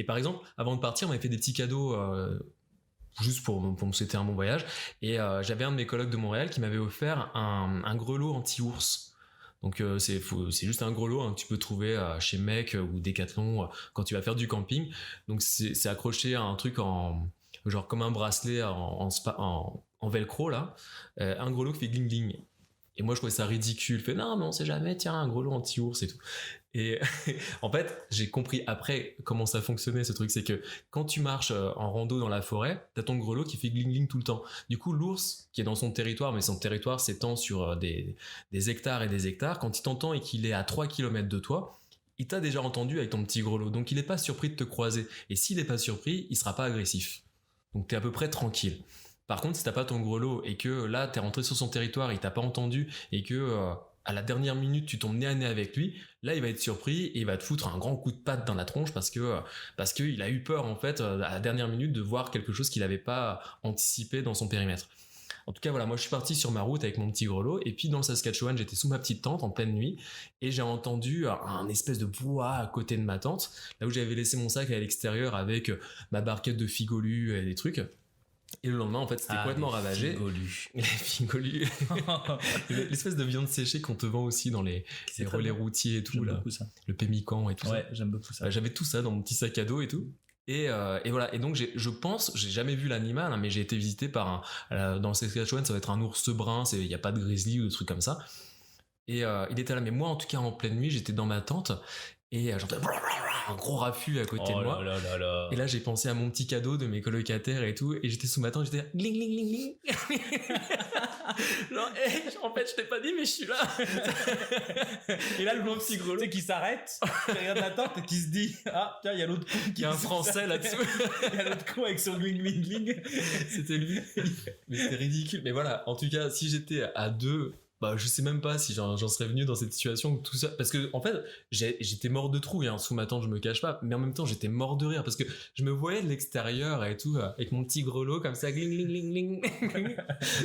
Et par exemple, avant de partir, on m'avait fait des petits cadeaux juste pour me souhaiter un bon voyage. Et j'avais un de mes collègues de Montréal qui m'avait offert un grelot anti-ours. Donc c'est juste un grelot que tu peux trouver chez Mec ou Decathlon quand tu vas faire du camping. Donc c'est accroché à un truc genre comme un bracelet en velcro là, un grelot qui fait gling gling. Et moi je trouvais ça ridicule. Je fais non mais on sait jamais, tiens un grelot anti-ours et tout. Et en fait, j'ai compris après comment ça fonctionnait ce truc, c'est que quand tu marches en rando dans la forêt, t'as ton grelot qui fait gling gling tout le temps. Du coup, l'ours qui est dans son territoire, mais son territoire s'étend sur des hectares et des hectares, quand il t'entend et qu'il est à 3 km de toi, il t'a déjà entendu avec ton petit grelot, donc il n'est pas surpris de te croiser. Et s'il n'est pas surpris, il sera pas agressif. Donc t'es à peu près tranquille. Par contre, si t'as pas ton grelot et que là t'es rentré sur son territoire, il t'a pas entendu et que à la dernière minute tu tombes nez à nez avec lui, là il va être surpris et il va te foutre un grand coup de patte dans la tronche parce que il a eu peur en fait à la dernière minute de voir quelque chose qu'il n'avait pas anticipé dans son périmètre. En tout cas voilà, moi je suis parti sur ma route avec mon petit grelot et puis dans le Saskatchewan j'étais sous ma petite tente en pleine nuit et j'ai entendu un espèce de brouhaha à côté de ma tente, là où j'avais laissé mon sac à l'extérieur avec ma barquette de figolus et des trucs. Et le lendemain, en fait, c'était complètement ravagé. Les figolus. L'espèce de viande séchée qu'on te vend aussi dans les relais routiers et tout. J'aime là. beaucoup ça. Le pémican et tout ça. Ouais, j'aime beaucoup ça. J'avais tout ça dans mon petit sac à dos et tout. Et voilà. Et donc, je pense, j'ai jamais vu l'animal, hein, mais j'ai été visité par dans le Saskatchewan, ça va être un ours brun, il n'y a pas de grizzly ou de trucs comme ça. Et il était là. Mais moi, en tout cas, en pleine nuit, j'étais dans ma tente. Et j'entendais un gros raffut à côté de moi. Là. Et là, j'ai pensé à mon petit cadeau de mes colocataires et tout. Et j'étais sous ma tente, j'étais gling, gling, gling, gling. Genre, en fait, je t'ai pas dit, mais je suis là. Et là, le bon petit grelot, tu sais, qui s'arrête, qui regarde la tente et qui se dit, ah, tiens, il y a l'autre con qui. Il y a un français là-dessous. Il y a l'autre con avec son gling, gling, gling. C'était lui. Mais c'était ridicule. Mais voilà, en tout cas, si j'étais à deux. Bah, je sais même pas si j'en serais venu dans cette situation tout ça, parce que en fait j'étais mort de trouille sous ma tente, je me cache pas, mais en même temps j'étais mort de rire parce que je me voyais de l'extérieur et tout avec mon petit grelot comme ça gling gling gling gling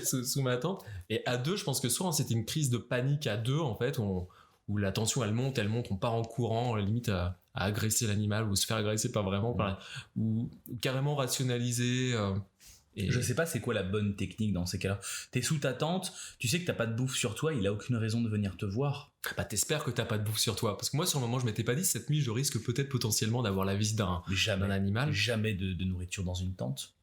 sous ma tente. Et à deux, je pense que soit c'était une crise de panique à deux en fait où la tension elle monte, on part en courant limite à agresser l'animal ou se faire agresser pas vraiment ou carrément rationaliser. Et je sais pas c'est quoi la bonne technique dans ces cas-là. T'es sous ta tente, tu sais que t'as pas de bouffe sur toi, il a aucune raison de venir te voir. Bah t'espères que t'as pas de bouffe sur toi. Parce que moi sur le moment je m'étais pas dit cette nuit je risque peut-être potentiellement d'avoir la visite d'un animal. Jamais de nourriture dans une tente.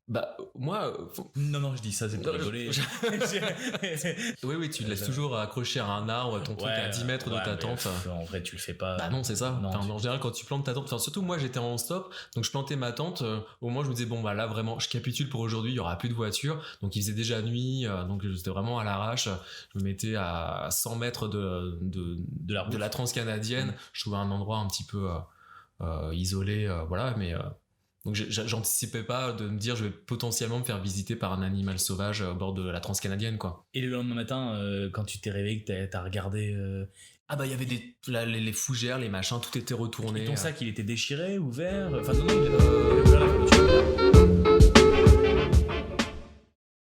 Bah moi non je dis ça c'est pour rigoler. oui tu le laisses toujours accroché à un arbre ton truc à 10 mètres de ta tente. En vrai tu le fais pas. Bah non c'est ça. En général quand tu plantes ta tente, surtout moi j'étais en stop donc je plantais ma tente, au moins je me disais bon bah là vraiment je capitule pour aujourd'hui, il y aura plus de voitures, donc il faisait déjà nuit, donc j'étais vraiment à l'arrache, je me mettais à 100 mètres de la transcanadienne, je trouvais un endroit un petit peu isolé, voilà, mais donc j'anticipais pas de me dire je vais potentiellement me faire visiter par un animal sauvage au bord de la transcanadienne quoi. Et le lendemain matin quand tu t'es réveillé que t'as regardé ah bah il y avait les fougères, les machins, tout était retourné. Et ton sac il était déchiré, ouvert, enfin non il avait ouvert la clôture.